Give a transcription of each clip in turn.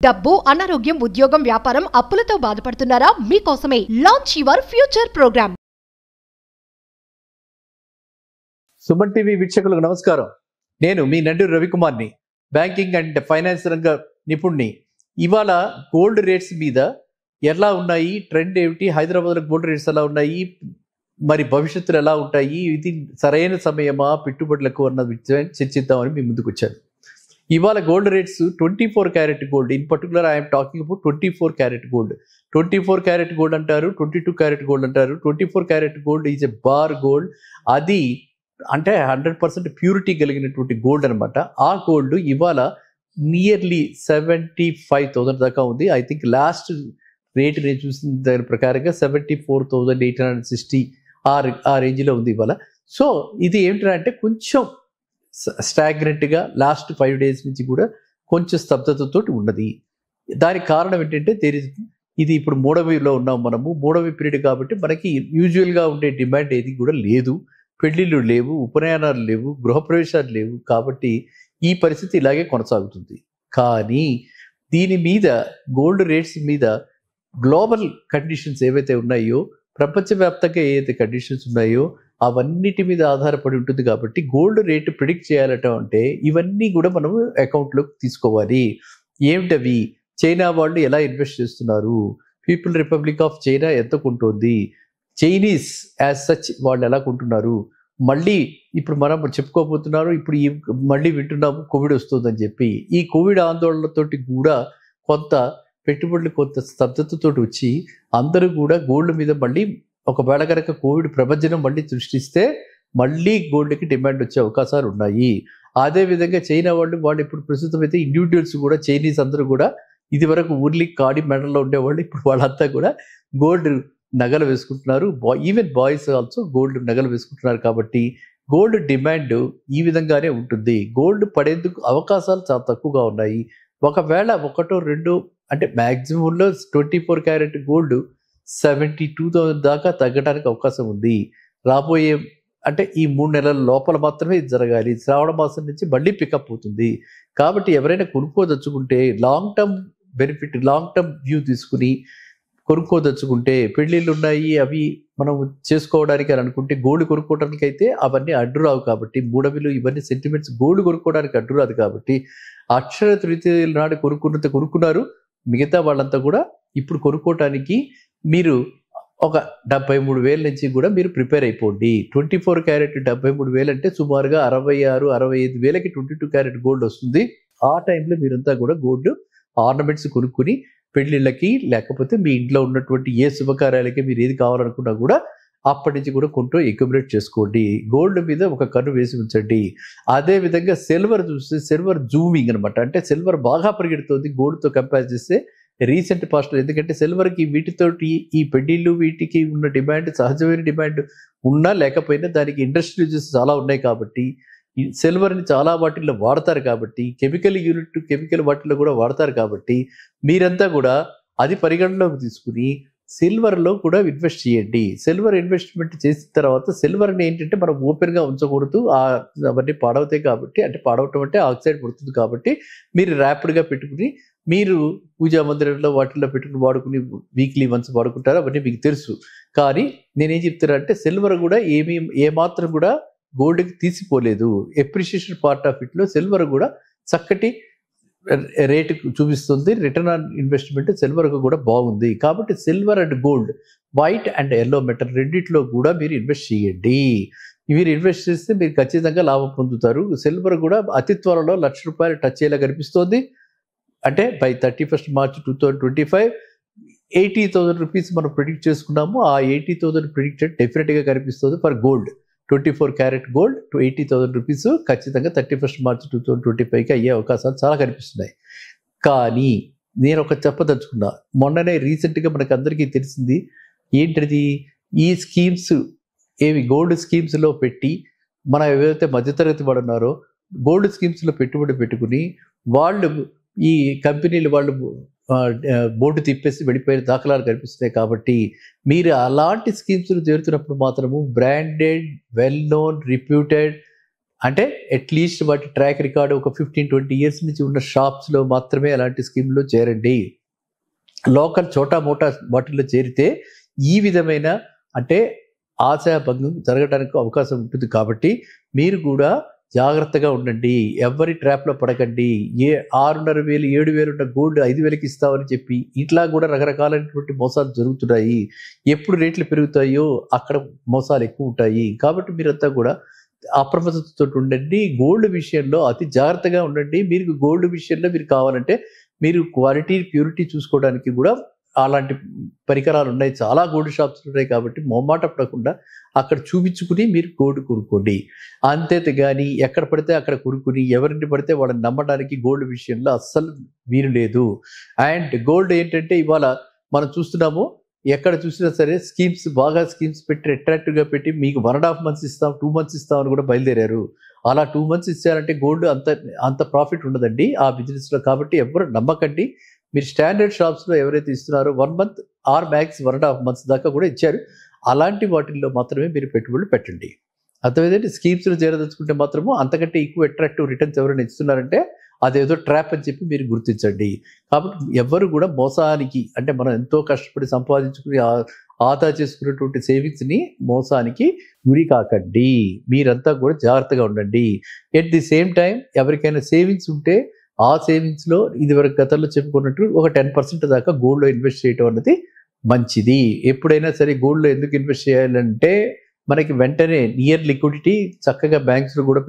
డబ్బు, అనారోగ్యం, ఉద్యోగం, వ్యాపారం, అప్పులతో బాధపడుతున్నారా? మీకోసమే launch your future program. Suman TV వీక్షకులకు నమస్కారం. నేను మీ నండూరి రవికుమార్ని, బ్యాంకింగ్ అండ్ ఫైనాన్స్ రంగ నిపుణుని. ఇవాళ గోల్డ్ రేట్స్ మీద ఎలా ఉన్నాయి, ట్రెండ్ ఏమిటి, హైదరాబాద్లో గోల్డ్ రేట్స్ ఎలా ఉన్నాయి, మరి భవిష్యత్తులో ఎలా ఉంటాయి, ఇది సరైన సమయమా పెట్టుబడులకు అన్న విషయాన్ని చర్చిద్దామని మీ ముందుకు వచ్చాను. ఇవాళ gold rates 24 carat gold, in particular I'm talking about 24 carat gold. 24 carat gold అంటారు, 22 క్యారెట్ గోల్డ్ అంటారు. 24 carat gold is a bar gold. అది అంటే 100% ప్యూరిటీ కలిగినటువంటి గోల్డ్ అనమాట. ఆ గోల్డ్ ఇవాళ నియర్లీ 75,000 దాకా ఉంది. ఐ థింక్ లాస్ట్ రేట్ నేను చూసిన దాని ప్రకారంగా 74,860 ఆ రేంజ్లో ఉంది ఇవాళ. సో ఇది ఏమిటంటే కొంచెం స్టాగ్నెంట్గా లాస్ట్ 5 days నుంచి కూడా కొంచెం స్తబ్దతతో ఉన్నది. దానికి కారణం ఏంటంటే ఇది ఇప్పుడు మూడవిలో ఉన్నాం మనము. మూడవి పీరియడ్ కాబట్టి మనకి యూజువల్గా ఉండే డిమాండ్ ఏది కూడా లేదు. పెళ్ళిళ్ళు లేవు, ఉపనయనాలు లేవు, గృహప్రవేశాలు లేవు. కాబట్టి ఈ పరిస్థితి ఇలాగే కొనసాగుతుంది. కానీ దీని మీద గోల్డ్ రేట్స్ మీద గ్లోబల్ కండిషన్స్ ఏవైతే ఉన్నాయో, ప్రపంచవ్యాప్తంగా ఏదైతే కండిషన్స్ ఉన్నాయో అవన్నిటి మీద ఆధారపడి ఉంటుంది. కాబట్టి గోల్డ్ రేటు ప్రిడిక్ట్ చేయాలట అంటే ఇవన్నీ కూడా మనం అకౌంట్లోకి తీసుకోవాలి. ఏమిటవి? చైనా వాళ్ళు ఎలా ఇన్వెస్ట్ చేస్తున్నారు, పీపుల్ రిపబ్లిక్ ఆఫ్ చైనా ఎంత కొంటుంది, చైనీస్ యాజ్ సచ్ వాళ్ళు ఎలా కొంటున్నారు, మళ్ళీ ఇప్పుడు మనం చెప్పుకోబోతున్నారు, ఇప్పుడు మళ్ళీ వింటున్నాము కోవిడ్ వస్తుందని చెప్పి. ఈ కోవిడ్ ఆందోళనతోటి కూడా కొంత పెట్టుబడులు కొంత స్తబ్దతతో వచ్చి అందరూ కూడా గోల్డ్ మీద మళ్ళీ ఒకవేళ కనుక కోవిడ్ ప్రభంజనం మళ్ళీ సృష్టిస్తే మళ్ళీ గోల్డ్కి డిమాండ్ వచ్చే అవకాశాలు ఉన్నాయి. అదేవిధంగా చైనా వాళ్ళు ఇప్పుడు ప్రస్తుతం అయితే ఇండివిజువల్స్ కూడా, చైనీస్ అందరూ కూడా ఇది వరకు ఊర్లీ కాడి మెడల్లో ఉండేవాళ్ళు, ఇప్పుడు వాళ్ళంతా కూడా గోల్డ్ నగలు వేసుకుంటున్నారు. ఈవెన్ బాయ్స్ ఆల్సో గోల్డ్ నగలు వేసుకుంటున్నారు. కాబట్టి గోల్డ్ డిమాండ్ ఈ విధంగానే ఉంటుంది. గోల్డ్ పడేందుకు అవకాశాలు చాలా తక్కువగా ఉన్నాయి. ఒకవేళ ఒకటో రెండో అంటే మ్యాక్సిమంలో 24 క్యారెట్ గోల్డ్ 72,000 దాకా తగ్గడానికి అవకాశం ఉంది. రాబోయే అంటే ఈ 3 నెలల లోపల మాత్రమే ఇది జరగాలి. శ్రావణ మాసం నుంచి మళ్ళీ పికప్ అవుతుంది. కాబట్టి ఎవరైనా కొనుక్కోదలుచుకుంటే long term benefit, long term view తీసుకుని కొనుక్కోదలుచుకుంటే, పెళ్ళిళ్ళు ఉన్నాయి అవి మనం చేసుకోవడానికి అని అనుకుంటే గోల్డ్ కొనుక్కోవడానికి అయితే అవన్నీ అడ్డురావు. కాబట్టి మూడవిలు ఇవన్నీ సెంటిమెంట్స్ గోల్డ్ కొనుక్కోవడానికి అడ్డురాదు. కాబట్టి అక్షర తృతీయ నాడు కొనుక్కున్నారు. మిగతా వాళ్ళంతా కూడా ఇప్పుడు కొనుక్కోవటానికి మీరు ఒక 73,000 నుంచి కూడా మీరు ప్రిపేర్ అయిపోండి. 24 క్యారెట్ 73,000 అంటే సుమారుగా 66-65,000కి 22 క్యారెట్ గోల్డ్ వస్తుంది. ఆ టైంలో మీరంతా కూడా గోల్డ్ ఆర్నమెంట్స్ కొనుక్కుని పెళ్ళిళ్ళకి లేకపోతే మీ ఇంట్లో ఉన్నటువంటి ఏ శుభకార్యాలకి మీరు ఏది కావాలనుకున్నా కూడా అప్పటి నుంచి కూడా కొంటూ ఎక్యుములేట్ చేసుకోండి. గోల్డ్ మీద ఒక కన్ను వేసి ఉంచండి. అదేవిధంగా సిల్వర్ చూస్తే సిల్వర్ జూమింగ్ అనమాట. అంటే సిల్వర్ బాగా పరిగెడుతుంది గోల్డ్తో కంపేర్ చేస్తే రీసెంట్ పాస్ట్లో. ఎందుకంటే సిల్వర్కి వీటితోటి ఈ పెళ్ళిళ్ళు వీటికి ఉన్న డిమాండ్ సహజమైన డిమాండ్ ఉన్నా లేకపోయినా దానికి ఇండస్ట్రీ యూజెస్ చాలా ఉన్నాయి. కాబట్టి ఈ సిల్వర్ని చాలా వాటిల్లో వాడతారు. కాబట్టి కెమికల్ వాటిల్లో కూడా వాడతారు. కాబట్టి మీరంతా కూడా అది పరిగణలోకి తీసుకుని సిల్వర్లో కూడా ఇన్వెస్ట్ చేయండి. సిల్వర్ ఇన్వెస్ట్మెంట్ చేసిన తర్వాత సిల్వర్ని ఏంటంటే మనం ఓపెన్గా ఉంచకూడదు. అవన్నీ పాడవుతాయి. కాబట్టి అంటే పాడవటం అంటే ఆక్సైడ్ పడుతుంది. కాబట్టి మీరు ర్యాపిడ్గా పెట్టుకుని మీరు పూజా మందిరంలో వాటిల్లో పెట్టుకుని వాడుకుని వీక్లీ వన్స్ వాడుకుంటారు. అవన్నీ మీకు తెలుసు. కానీ నేనేం చెప్తున్నా అంటే సిల్వర్ కూడా ఏమాత్రం కూడా గోల్డ్కి తీసిపోలేదు. ఎప్రిషియేషన్ పార్ట్ ఆఫ్ ఇట్లో సిల్వర్ కూడా చక్కటి రేటు చూపిస్తుంది. రిటర్న్ ఆన్ ఇన్వెస్ట్మెంట్ సిల్వర్కు కూడా బాగుంది. కాబట్టి silver and gold, white and yellow metal రెండిట్లో కూడా మీరు ఇన్వెస్ట్ చేయండి. మీరు ఇన్వెస్ట్ చేస్తే మీరు ఖచ్చితంగా లాభం పొందుతారు. సిల్వర్ కూడా అతి త్వరలో ₹1,00,000 టచ్ అయ్యేలా కనిపిస్తోంది. అంటే బై 31st March 2025 ₹80,000 మనం ప్రిడిక్ట్ చేసుకున్నాము. ఆ 80,000 ప్రిడిక్టెడ్ డెఫినెట్గా కనిపిస్తుంది for gold. 24 carat gold to ₹80,000 ఖచ్చితంగా 31st March 2025కి అయ్యే అవకాశాలు చాలా కనిపిస్తున్నాయి. కానీ నేను ఒక చెప్పదలుచుకున్నా, మొన్ననే రీసెంట్గా మనకు అందరికీ తెలిసింది ఏంటిది, ఈ స్కీమ్స్ ఏవి గోల్డ్ స్కీమ్స్లో పెట్టి మన ఎవరైతే మధ్యతరగతి వాడు ఉన్నారో గోల్డ్ స్కీమ్స్లో పెట్టుబడి పెట్టుకుని వాళ్ళు ఈ కంపెనీలు వాళ్ళు బోర్డు తిప్పేసి వెళ్ళిపోయిన దాఖలాలు కనిపిస్తున్నాయి. కాబట్టి మీరు అలాంటి స్కీమ్స్లో చేరుతున్నప్పుడు మాత్రము బ్రాండెడ్, వెల్ నోన్, రిప్యూటెడ్ అంటే అట్లీస్ట్ వాటి ట్రాక్ రికార్డు ఒక 15-20 ఇయర్స్ నుంచి ఉన్న షాప్స్లో మాత్రమే అలాంటి స్కీమ్లో చేరండి. లోకల్ చోటా మోటా వాటిల్లో చేరితే ఈ విధమైన అంటే ఆశాభంగం జరగడానికి అవకాశం ఉంటుంది. కాబట్టి మీరు కూడా జాగ్రత్తగా ఉండండి, ఎవరి ట్రాప్లో పడకండి. 6,500,000 7,000 ఉన్న గోల్డ్ 5,000కి ఇస్తామని చెప్పి ఇట్లా కూడా రకరకాలైనటువంటి మోసాలు జరుగుతున్నాయి. ఎప్పుడు రేట్లు పెరుగుతాయో అక్కడ మోసాలు ఎక్కువ ఉంటాయి. కాబట్టి మీరంతా కూడా అప్రమత్తతో ఉండండి. గోల్డ్ విషయంలో అతి జాగ్రత్తగా ఉండండి. మీరు గోల్డ్ విషయంలో మీరు కావాలంటే మీరు క్వాలిటీ ప్యూరిటీ చూసుకోవడానికి కూడా అలాంటి పరికరాలు ఉన్నాయి. చాలా గోల్డ్ షాప్స్ ఉన్నాయి. కాబట్టి మొహమాట పడకుండా అక్కడ చూపించుకుని మీరు గోల్డ్ కొనుక్కోండి. అంతేత కానీ ఎక్కడ పడితే అక్కడ కొనుక్కుని ఎవరిని పడితే వాళ్ళని నమ్మడానికి గోల్డ్ విషయంలో అస్సలు వీలు లేదు. అండ్ గోల్డ్ ఏంటంటే ఇవాళ మనం చూస్తున్నాము, ఎక్కడ చూసినా సరే బాగా స్కీమ్స్ పెట్టి అట్రాక్టివ్గా పెట్టి మీకు 1.5 months ఇస్తాం, 2 months ఇస్తాం అని కూడా బయలుదేరారు. అలా 2 months ఇచ్చారంటే గోల్డ్ అంత ప్రాఫిట్ ఉండదండి ఆ బిజినెస్లో. కాబట్టి ఎవరు నమ్మకండి. మీరు స్టాండర్డ్ షాప్స్లో ఎవరైతే ఇస్తున్నారో 1 month ఆర్ మ్యాక్స్ 1.5 months దాకా కూడా ఇచ్చారు. అలాంటి వాటిల్లో మాత్రమే మీరు పెట్టుబడులు పెట్టండి. అర్థమైందంటే స్కీమ్స్లో చేరదలుచుకుంటే మాత్రము అంతకంటే ఎక్కువ అట్రాక్టివ్ రిటర్న్స్ ఎవరైనా ఇస్తున్నారంటే అదేదో ట్రాప్ అని చెప్పి మీరు గుర్తించండి. కాబట్టి ఎవరు కూడా మోసానికి అంటే మనం ఎంతో కష్టపడి సంపాదించుకుని ఆదా చేసుకున్నటువంటి సేవింగ్స్ని మోసానికి గురి కాకండి. మీరంతా కూడా జాగ్రత్తగా ఉండండి. ఎట్ ది సేమ్ టైం ఎవరికైనా సేవింగ్స్ ఉంటే ఆ సేవింగ్స్లో ఇదివరకు గతంలో చెప్పుకున్నట్టు ఒక 10% దాకా గోల్డ్లో ఇన్వెస్ట్ చేయడం అన్నది మంచిది. ఎప్పుడైనా సరే గోల్డ్లో ఎందుకు ఇన్వెస్ట్ చేయాలంటే మనకి వెంటనే నియర్ లిక్విడిటీ చక్కగా బ్యాంక్స్లో కూడా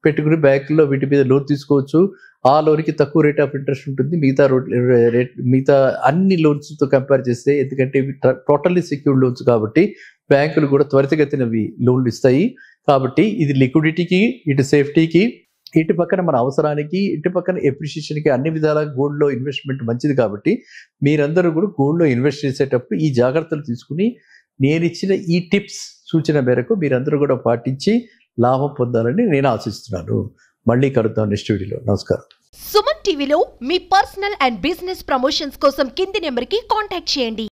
పెట్టుకుని బ్యాంకుల్లో వీటి మీద లోన్ తీసుకోవచ్చు. ఆ లోన్కి తక్కువ రేట్ ఆఫ్ ఇంట్రెస్ట్ ఉంటుంది మిగతా అన్ని లోన్స్తో కంపేర్ చేస్తే. ఎందుకంటే ఇవి టోటల్లీ సెక్యూర్డ్ లోన్స్ కాబట్టి బ్యాంకులు కూడా త్వరితగతిన లోన్లు ఇస్తాయి. కాబట్టి ఇది లిక్విడిటీకి, ఇటు సేఫ్టీకి, ఇటు పక్కన మన అవసరానికి, ఇటు పక్కన ఎప్రిషియేషన్కి అన్ని విధాల గోల్డ్లో ఇన్వెస్ట్మెంట్ మంచిది. కాబట్టి మీరందరూ కూడా గోల్డ్లో ఇన్వెస్ట్ చేసేటప్పుడు ఈ జాగ్రత్తలు తీసుకుని నేను ఇచ్చిన ఈ టిప్స్ సూచన మేరకు మీరందరూ కూడా పాటించి లాభం పొందాలని నేను ఆశిస్తున్నాను. మళ్ళీ కలుద్దాం నెక్స్ట్ వీడియోలో. నమస్కారం. సుమన్ టీవీలో మీ పర్సనల్ అండ్ బిజినెస్ ప్రమోషన్స్ కోసం కింది నెంబర్కి కాంటాక్ట్ చేయండి.